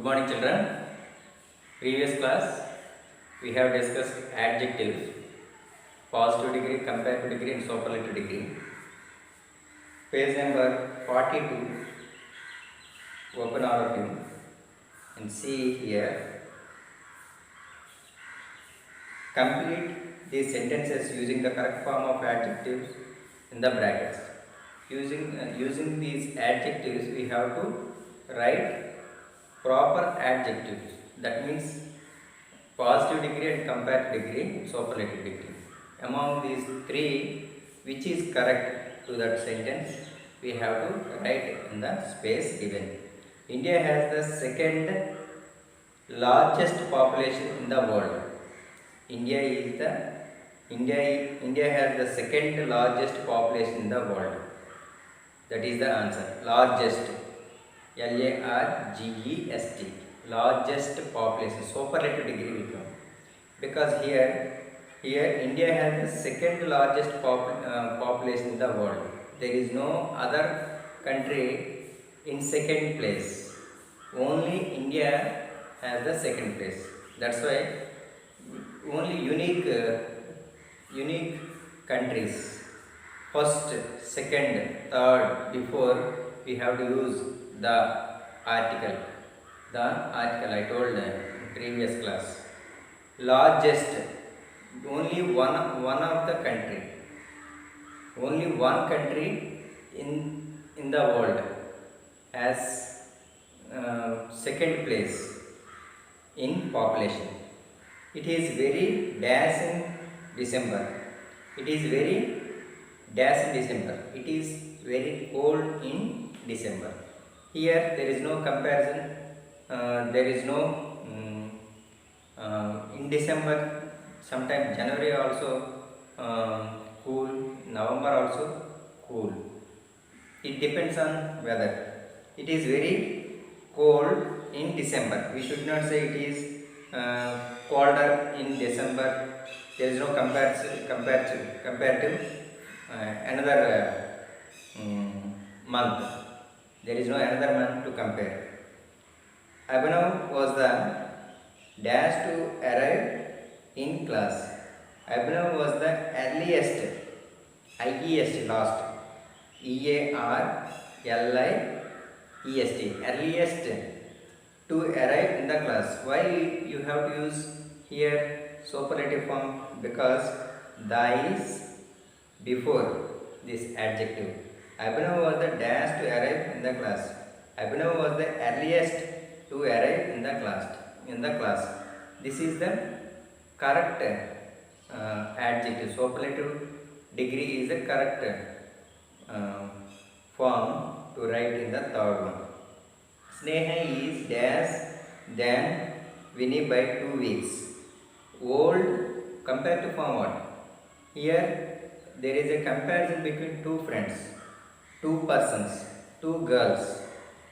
morning children. Previous class we have discussed adjectives, positive degree, comparative degree and superlative degree. Page number 42, open all of you and see here. Complete these sentences using the correct form of adjectives in the brackets. Using these adjectives we have to write proper adjectives, that means positive degree and comparative degree, superlative degree. Among these three, which is correct to that sentence, we have to write in the space given. India has the second largest population in the world. India has the second largest population in the world. That is the answer. Largest. Largest. Largest population. Superlative degree will come. Because here India has the second largest population in the world. There is no other country in second place. Only India has the second place. That's why only unique countries, first, second, third, before we have to use the article. The article I told in previous class. Largest, only one of the country. Only one country in the world has second place in population. It is very dash in December. It is very dash in December. It is very cold in December. Here there is no comparison. There is no in December. Sometimes January also cool. November also cool. It depends on weather. It is very cold in December. We should not say it is colder in December. There is no comparative another month. There is no another month to compare. Abhinav was the dash to arrive in class. Abhinav was the earliest, last, EARLIEST, earliest to arrive in the class. Why you have to use here superlative form? Because the is before this adjective. Abhinav was the dash to arrive in the class. Abhinav was the earliest to arrive in the class. This is the correct adjective. Superlative degree is the correct form to write in the third one. Sneha is dash than Vinny by 2 weeks. Old compared to form what? Here there is a comparison between two friends, two persons, two girls.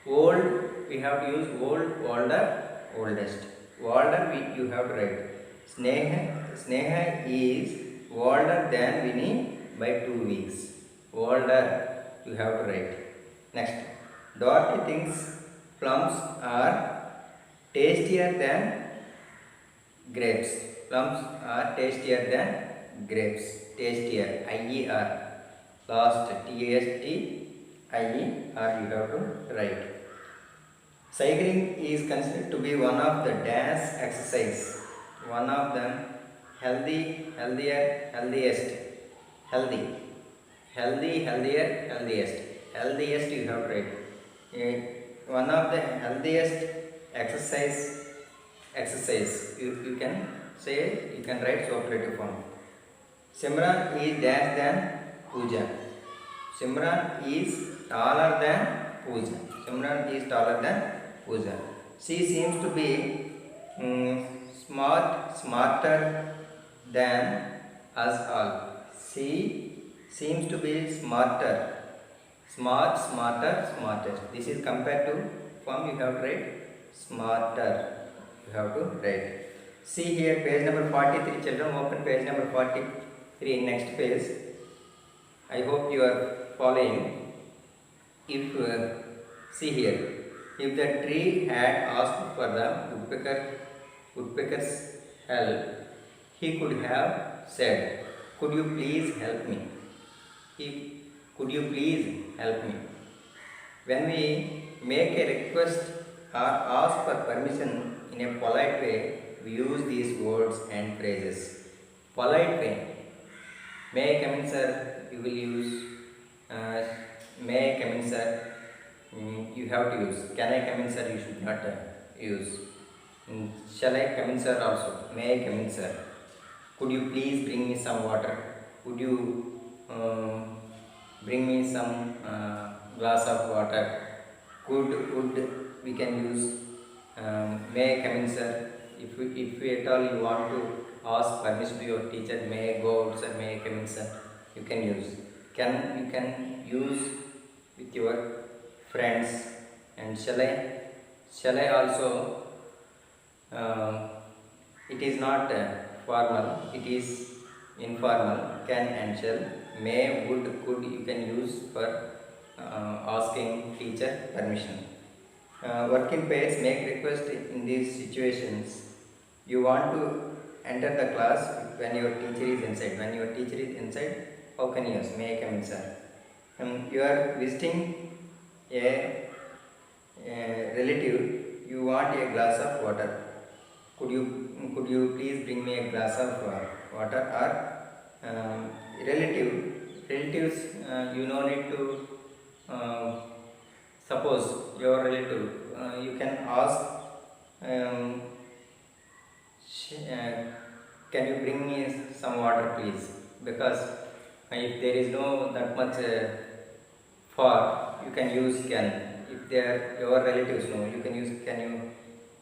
Old, we have to use old, older, oldest. Older you have to write. Sneha is older than Vinny by 2 weeks. Older you have to write. Next, Dorothy thinks plums are tastier than grapes. Plums are tastier than grapes. Tastier, IER. Last, TASTIER you have to write. Cycling is considered to be one of the dash exercise. One of them healthiest. Healthiest you have to write. One of the healthiest exercise. You can say, you can write superlative form. Simran is dash than Pooja. Simran is taller than Pooja. Simran is taller than Pooja. She seems to be smarter than us all. She seems to be smarter. Smarter. This is compared to form you have to write smarter. You have to write. See here page number 43 children, open page number 43, next page. I hope you are following. If see here If the tree had asked for the woodpecker's help, he could have said, "Could you please help me? He, could you please help me?" When we make a request or ask for permission in a polite way, we use these words and phrases. Polite way. May I come in, sir? You will use. Uh, may I come in, sir? You have to use. Can I come in, sir? You should not use. Shall I come in, sir? Also. May I come in, sir? Could you please bring me some water? Would you bring me some glass of water? Would we can use. May I come in, sir? If at all you want to ask permission to your teacher, may I go out, sir? May I come in, sir? You can use. You can use with your friends. And shall I also? It is not formal. It is informal. Can and shall. May, would, could you can use for asking teacher permission. Working pairs make request in these situations. You want to enter the class when your teacher is inside. When your teacher is inside, how can you use? May I come in, sir? You are visiting a relative. You want a glass of water. Could you please bring me a glass of water? Or relatives, you no need to suppose your relative, you can ask, um, can you bring me some water, please? Because if there is no that much far, you can use can. If they are your relatives, no, you can use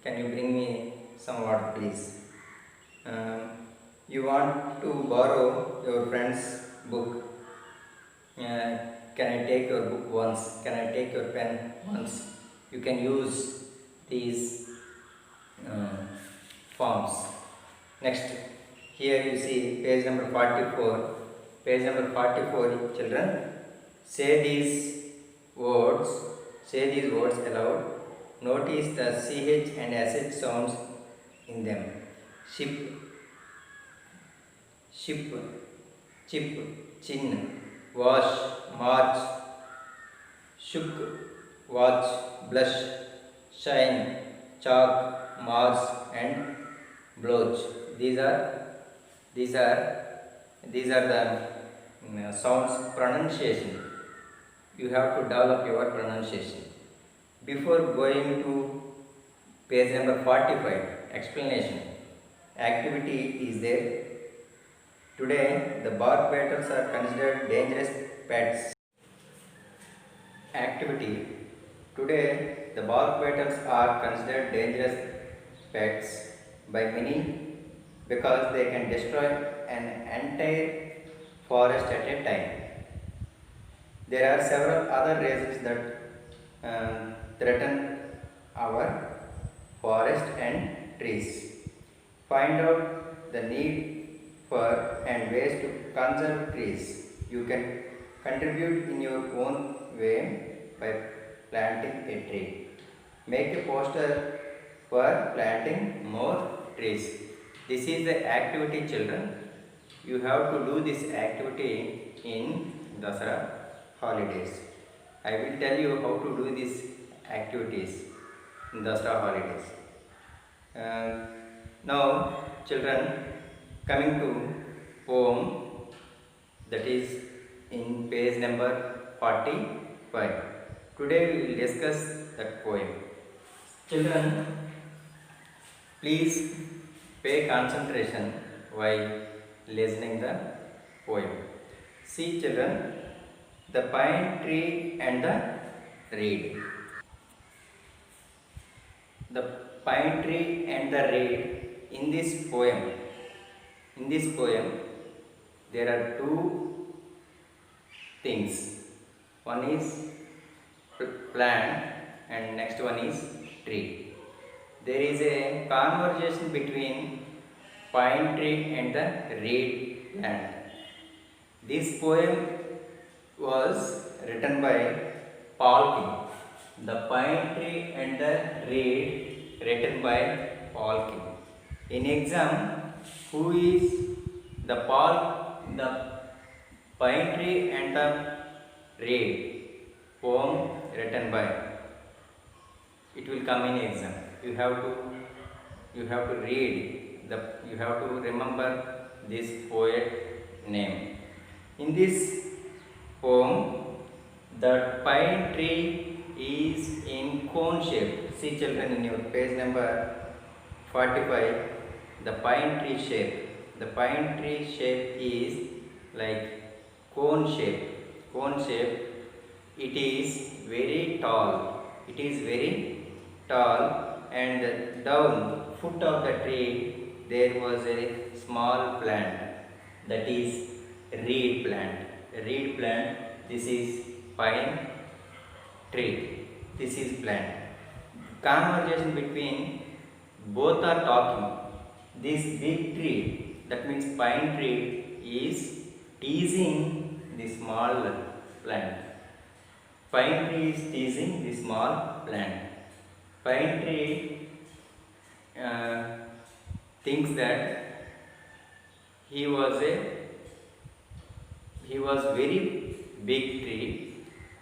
can you bring me some water, please? You want to borrow your friend's book. Can I take your book once? Can I take your pen once? You can use these forms. Next, here you see page number 44. Page number 44, children. Say these words. Say these words aloud. Notice the CH and SH sounds in them. Ship, ship, chip, chin, wash, march, shook, watch, blush, shine, chalk, mars, and bloch. These are the sounds pronunciation. You have to develop your pronunciation. Before going to page number 45, explanation. Activity is there. Today, the bark beetles are considered dangerous pets. Activity. Today, the bark beetles are considered dangerous pets by many because they can destroy an entire forest at a time. There are several other reasons that threaten our forest and trees. Find out the need for and ways to conserve trees. You can contribute in your own way by planting a tree. Make a poster for planting more trees. This is the activity, children. You have to do this activity in Dasara holidays. I will tell you how to do these activities in Dasara holidays. Now, children, coming to poem, that is in page number 45. Today we will discuss that poem. Children, please pay concentration while listening the poem. See, children, the pine tree and the reed. The pine tree and the reed. In this poem, there are two things. One is plant and next one is tree. There is a conversation between pine tree and the reed plant. This poem was written by Paul King. The Pine Tree and the Reed, written by Paul King. In exam, who is the Pine Tree and the Reed? Poem written by. It will come in exam. You have to read you have to remember this poet name. In this poem, the pine tree is in cone shape. See children, in your page number 45, the pine tree shape. The pine tree shape is like cone shape. Cone shape. It is very tall. It is very tall, and down foot of the tree there was a small plant, that is reed plant. Reed plant. This is pine tree. This is plant. Conversation between both are talking. This big tree, that means pine tree, is teasing the small plant. Pine tree is teasing the small plant. Pine tree thinks that he was very big tree,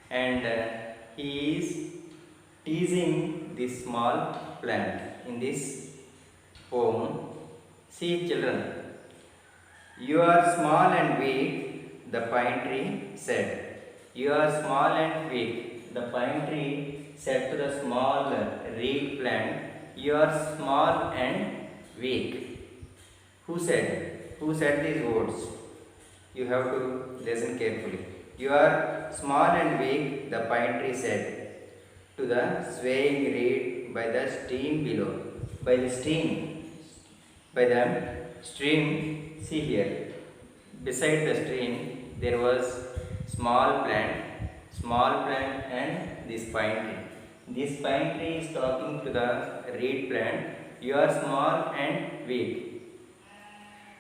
and he is teasing the small plant. In this poem, see children, you are small and weak, the pine tree said. You are small and weak, the pine tree said to the small reed plant. You are small and weak. Who said? Who said these words? You have to listen carefully. You are small and weak, the pine tree said to the swaying reed by the stream below. By the stream. See here. Beside the stream, there was small plant and this pine tree. This pine tree is talking to the reed plant. You are small and weak.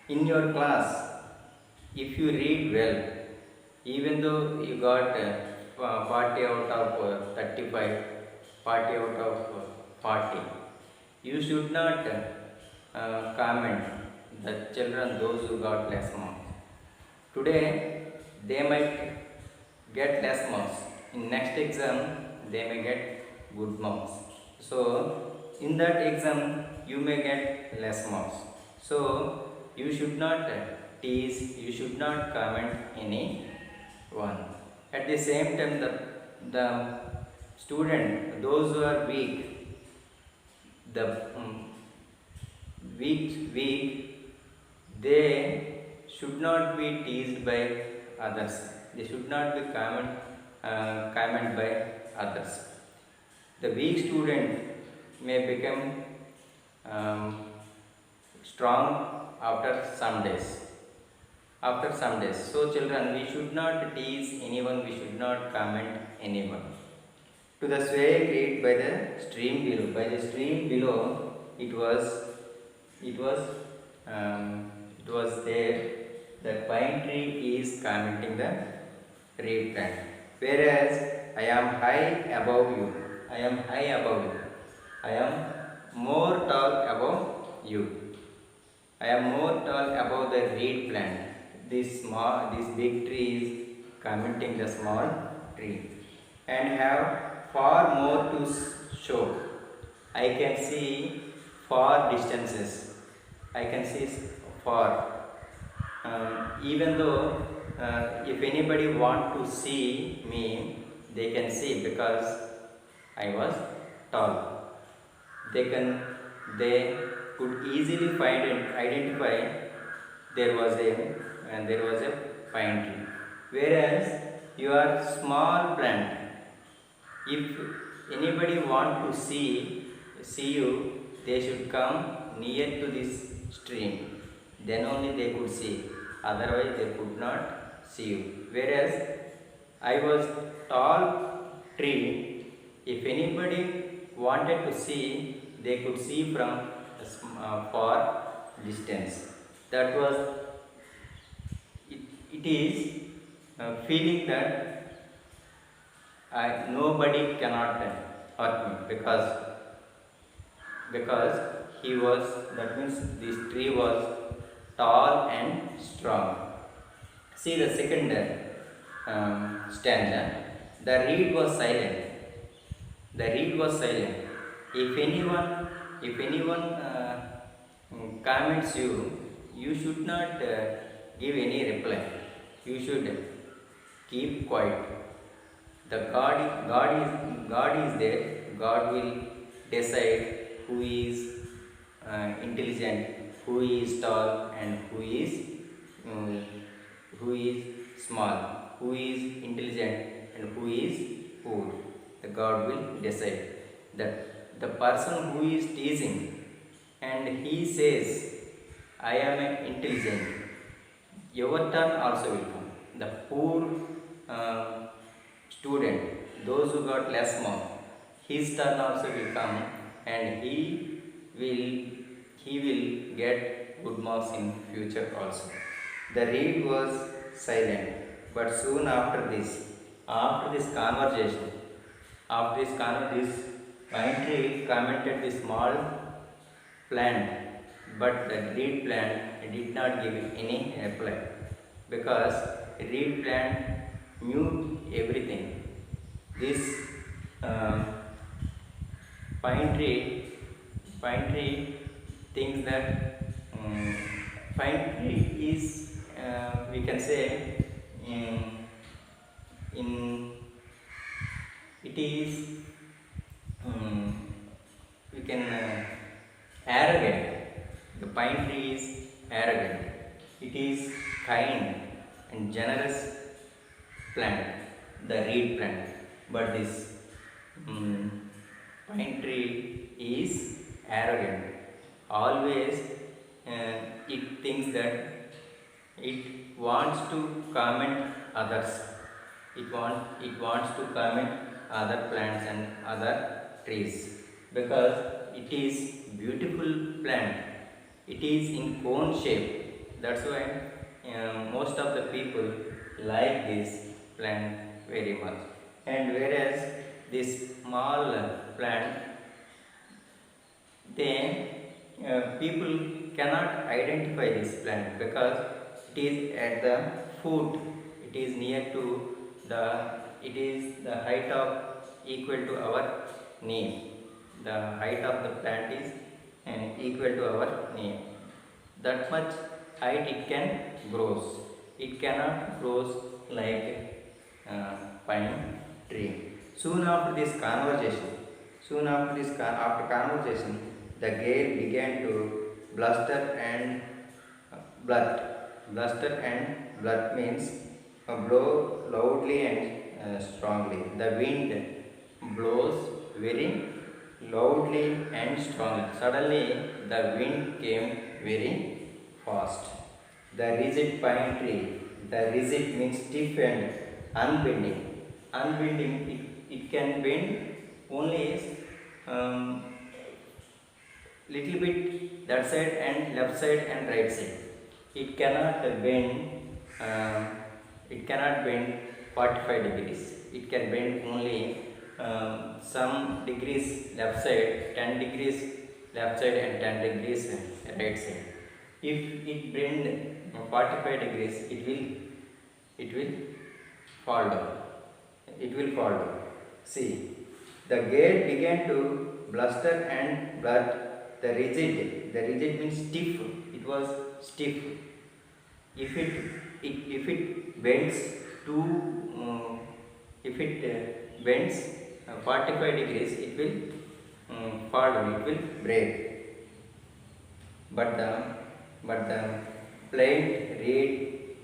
In your class, if you read well, even though you got 40 out of 35, 40 out of 40, you should not comment the children, those who got less marks. Today, they might get less marks. In next exam, they may get good marks. So, in that exam, you may get less marks. So, you should not tease, you should not comment anyone. At the same time, the student, those who are weak, the weak, they should not be teased by others. They should not be comment by others. The weak student may become strong after some days. So children, we should not tease anyone, we should not comment anyone. To the swaying reed by the stream below. By the stream below, it was there. The pine tree is commenting the reed plant. Whereas I am high above you. I am high above you. I am more tall above you. I am more tall above the reed plant. This big tree is commenting the small tree, and have far more to show. I can see far distances. I can see far. Even though if anybody want to see me, they can see because I was tall. They could easily find and identify there was a pine tree. Whereas you are small plant. If anybody want to see you, they should come near to this stream. Then only they could see. Otherwise they could not see you. Whereas I was tall tree. If anybody wanted to see, they could see from far distance. That was it is feeling that nobody cannot hurt me because he was, that means this tree was tall and strong. See the second stanza. The reed was silent. The reed was silent. If anyone comments you, you should not give any reply. You should keep quiet. God is there. God will decide who is intelligent, who is tall, and um, who is small, who is intelligent, and who is poor. The God will decide. That the person who is teasing and he says, "I am intelligent," your turn also will come. The poor student, those who got less mark, his turn also will come, and will he will get good marks in future also. The reed was silent, but soon after this pine tree commented the small plant, but the reed plant did not give any reply, because reed plant knew everything. This uh, pine tree pine tree thinks that pine tree is, we can say, in it is, we can arrogant. The pine tree is arrogant. It is kind and generous plant, the reed plant. But this pine tree is arrogant. Always it thinks that it wants to comment others. It wants to comment other plants and other trees, because it is beautiful plant. It is in cone shape. That's why most of the people like this plant very much. And whereas this small plant, then people cannot identify this plant, because it is at the foot. It is near to the, it is the height of equal to our knee. The height of the plant is equal to our knee. That much height it can grows. It cannot grows like pine tree. Soon after after conversation, the gale began to bluster and blunt. Bluster and blunt means blow loudly and strongly. The wind blows very loudly and strongly. Suddenly, the wind came very fast. The rigid pine tree. The rigid means stiff and unbending. Unbending, it can bend only little bit that side and left side and right side. It cannot bend. It cannot bend 45 degrees. It can bend only some degrees left side, 10 degrees left side and 10 degrees right side. If it bend 45 degrees, it will fall down. It will fall down. See, the gale began to bluster and blood. The rigid means stiff. It was stiff. If it bends to if it bends 45 degrees, it will fall down. It will break. But the plain reed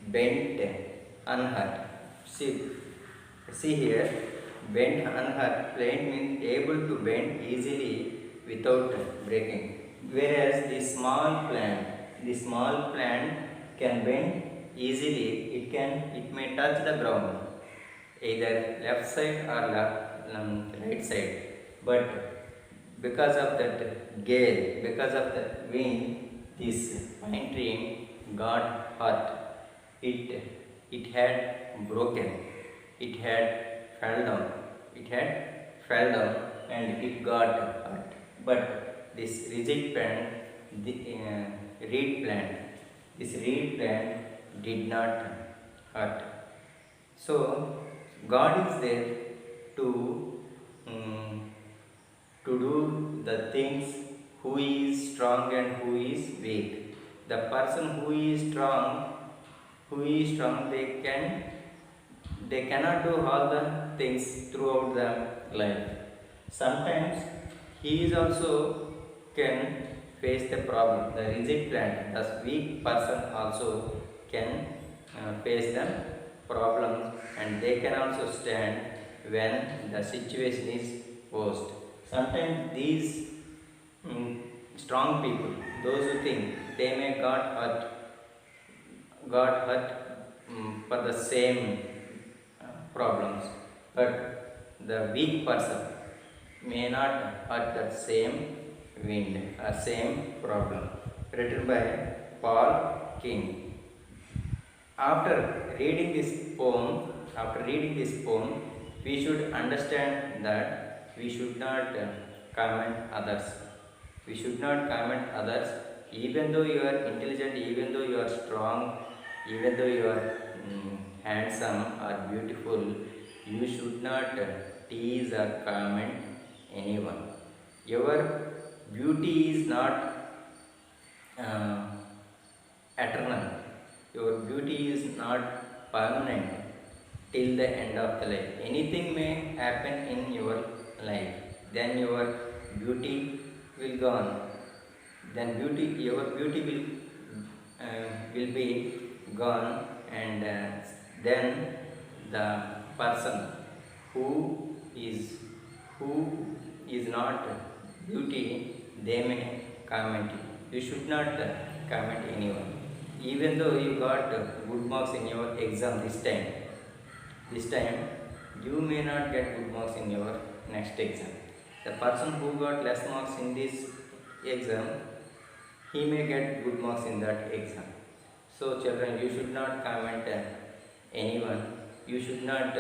bent unhurt. See here, bent unhurt. Plain means able to bend easily without breaking. Whereas the small plant can bend easily. It may touch the ground, either left side or right side. But because of that gale, because of the wind, this pine tree got hurt. It had broken. It had fell down. and it got hurt. But this rigid plant, the reed plant, this reed plant did not hurt. So God is there to um, to do the things who is strong and who is weak. The person who is strong, they cannot do all the things throughout the life. Sometimes he is also can face the problem. The rigid plant, the weak person also can face the problems, and they can also stand when the situation is worst. Sometimes these strong people, those who think they may got hurt for the same problems, but the weak person may not hurt that same wind or same problem. Written by Paul King. After reading this poem, we should understand that we should not comment others. We should not comment others, even though you are intelligent, even though you are strong, even though you are handsome or beautiful. You should not tease or comment anyone. Your beauty is not uh, eternal. Your beauty is not permanent till the end of the life. Anything may happen in your life. Then your beauty will gone. Then your beauty will be gone, and then the person who is who is not beauty, they may comment you. You should not comment anyone. Even though you got good marks in your exam this time you may not get good marks in your next exam. The person who got less marks in this exam, he may get good marks in that exam. So children, you should not comment anyone. You should not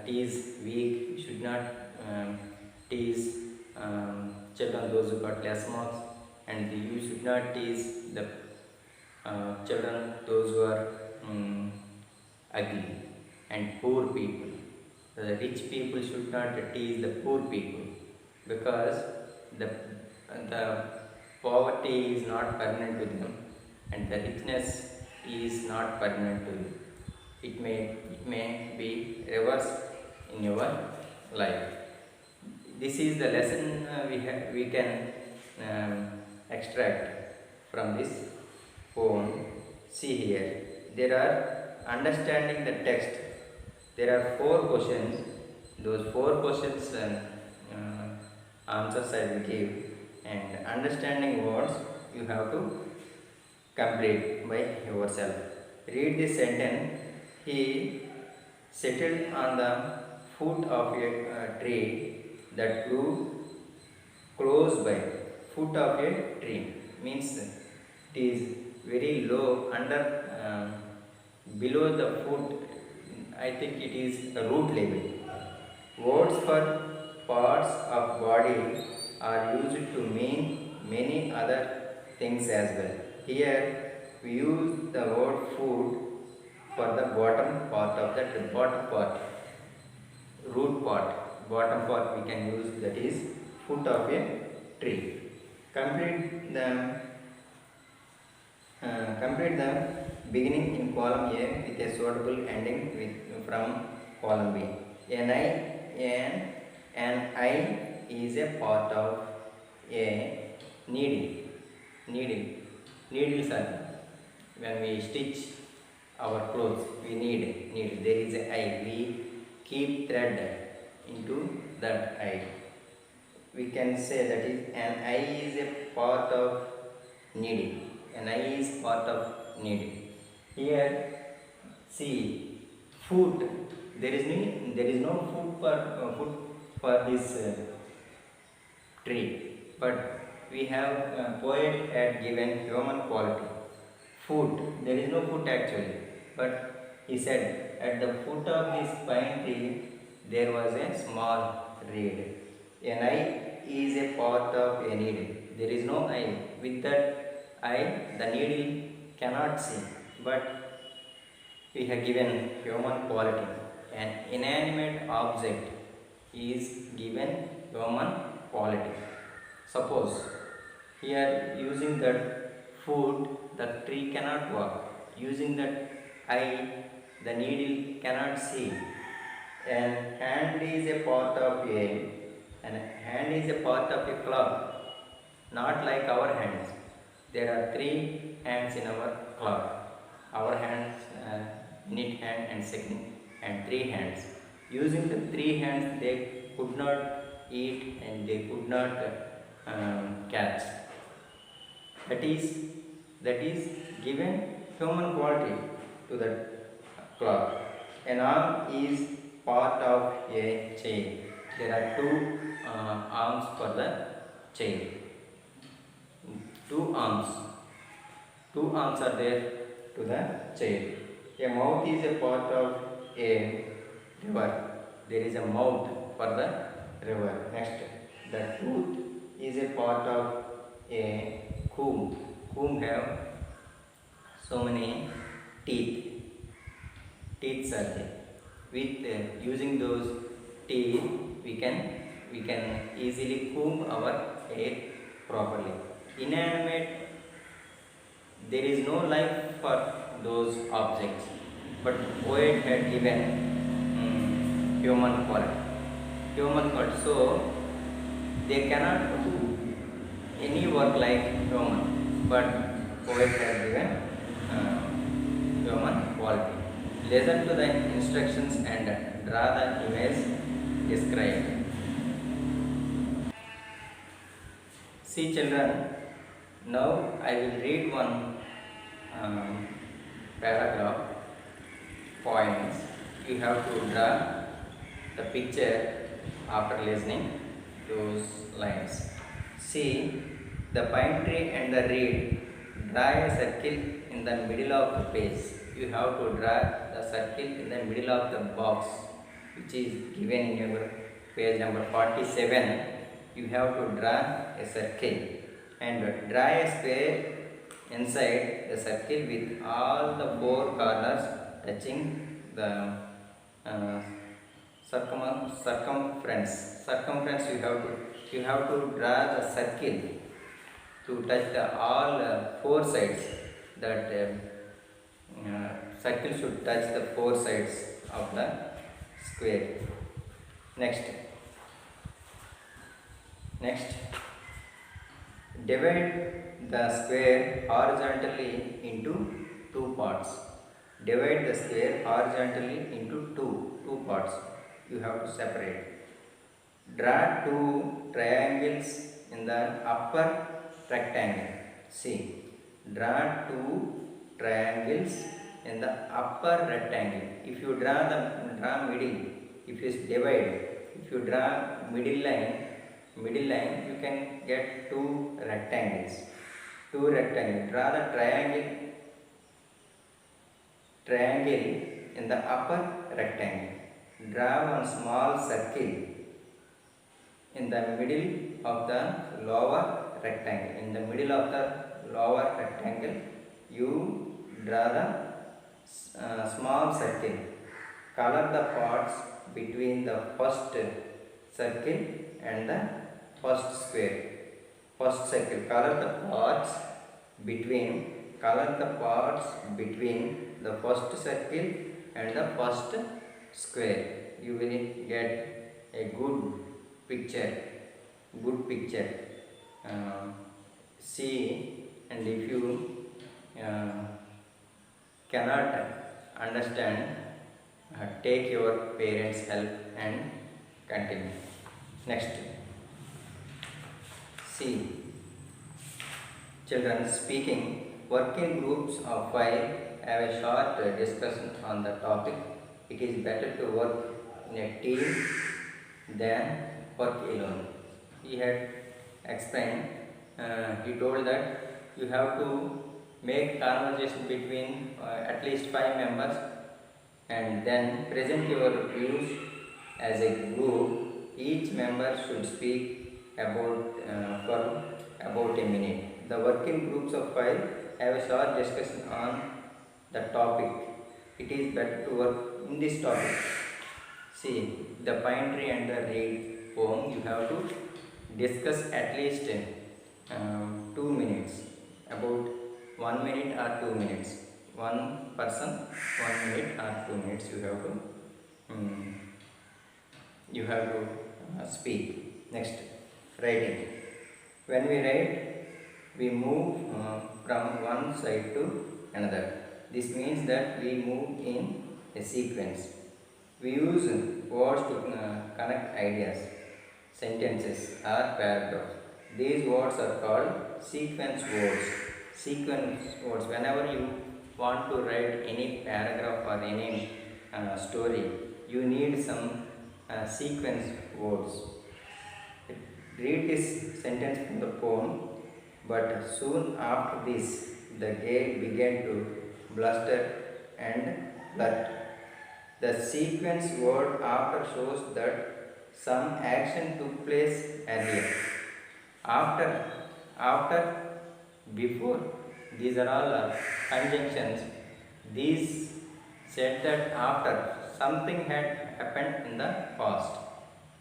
tease weak. You should not tease children those who got less marks, and you should not tease the children those who are ugly and poor people. The rich people should not tease the poor people, because the poverty is not permanent to them, and the richness is not permanent to you. It may be reversed in your life. This is the lesson we can extract from this poem. See here, there are understanding the text. There are 4 questions. Those 4 questions answers I will give, and understanding words you have to complete by yourself. Read this sentence. He settled on the foot of a tree that grew close by. Foot of a tree means it is very low, under below the foot. I think it is a root level. Words for parts of body are used to mean many other things as well. Here we use the word foot for the bottom part of that bottom part, root part, bottom part we can use, that is foot of a tree. Complete the beginning in column A with a suitable ending from column B. An eye is a part of a needle. Needles are, when we stitch our clothes, we need needle. There is a eye. We keep thread into that eye. We can say that is an eye is a part of needle. An eye is part of needle. Here, see, foot. There is no foot for this tree, but we have poet had given human quality. Foot. There is no foot actually, but he said at the foot of this pine tree there was a small reed. An eye is a part of a needle. There is no eye. With that eye, the needle cannot see. But we have given human quality. An inanimate object is given human quality. Suppose here using that foot, the tree cannot walk. Using that eye, the needle cannot see. And hand is a part of a and hand is a part of a clock, not like our hands. There are three hands in our clock. Our hands, minute hand and second, and three hands. Using the three hands, they could not eat and they could not catch. That is given human quality to the clock. An arm is part of a chair. There are two arms for the chair. Two arms. Two arms are there to the chair. A mouth is a part of a river. There is a mouth for the river. Next, the tooth is a part of a comb. Comb have so many teeth. Teeth are there. With using those teeth, we can easily comb our hair properly. Inanimate, there is no life for those objects, but poet had given human quality. Human quality. So they cannot do any work like human, but poet had given human quality. Listen to the instructions and draw the image described. See children, now I will read one paragraph, points. You have to draw the picture after listening those lines. See the pine tree and the reed. Draw a circle in the middle of the page. You have to draw the circle in the middle of the box, which is given in your page number 47. You have to draw a circle and draw a square inside the circle with all the four corners touching the circumference. Circumference you have to draw the circle to touch the all four sides. That circle should touch the four sides of the square. Next, divide the square horizontally into two parts. Divide the square horizontally into two parts. You have to separate. Draw two triangles in the upper rectangle. See, draw two triangles in the upper rectangle. If you draw middle, if you divide, if you draw middle line, you can get two rectangles. Draw the triangle in the upper rectangle. Draw one small circle in the middle of the lower rectangle. In the middle of the lower rectangle, you draw the small circle. Color the parts between the first circle and the first square. First circle. Color the parts between the first circle and the first square. You will get a good picture. See, and if you cannot understand, take your parents' help and continue. Next, see, children speaking. Working groups of 5 have a short discussion on the topic. It is better to work in a team than work alone. He had explained, he told that you have to make conversation between at least 5 members and then present your views as a group Each member should speak for about a minute. The working groups of 5 have a short discussion on the topic. It is better to work in this topic. See, the pine tree and the reed poem, you have to discuss at least 2 minutes, about 1 minute or 2 minutes. One person, 1 minute or 2 minutes um, you have to speak. Next, writing. When we write, we move from one side to another. This means that we move in a sequence. We use words to connect ideas, sentences or paragraphs. These words are called sequence words. Sequence words. Whenever you want to write any paragraph or any story, you need some sequence words. Read this sentence from the poem. But soon after this, the gale began to bluster and blurt. The sequence word after shows that some action took place earlier. After, before. These are all conjunctions. These said that after something had happened in the past.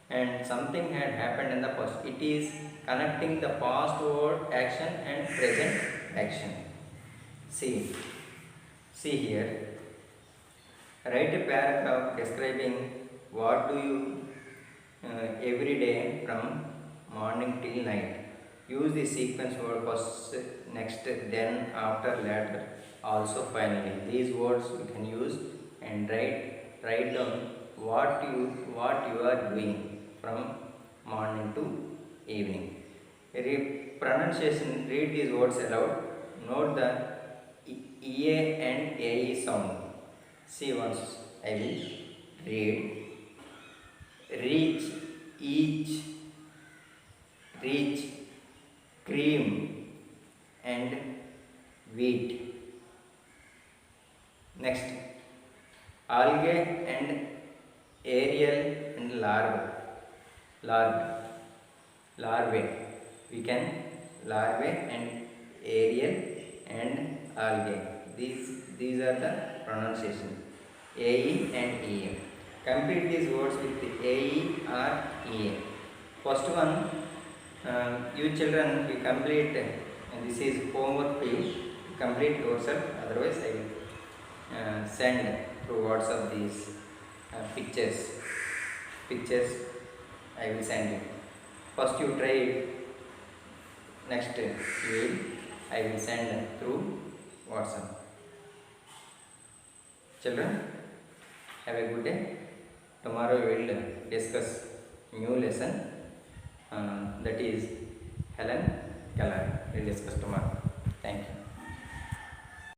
And something had happened in the past. It is connecting the past word action and present action. See here. Write a paragraph describing what do you every day from morning till night. Use the sequence word first, next, then, after, later, also finally. These words you can use and write down what you are doing from morning to evening. Pronunciation. Read these words aloud. Note the EA and AE sound. See once. I will read. Reach, each, reach, cream and wheat. Next, algae and aerial and larvae. We can larvae and aerial and algae. These are the pronunciation. AE and EA. Complete these words with AE or EA. First one, you children will complete, and this is homework for you. Complete yourself, otherwise I will send through WhatsApp these pictures I will send you. First you try it, next I will send through WhatsApp. Children, have a good day. Tomorrow we will discuss new lesson, that is Helen Keller. We will discuss tomorrow.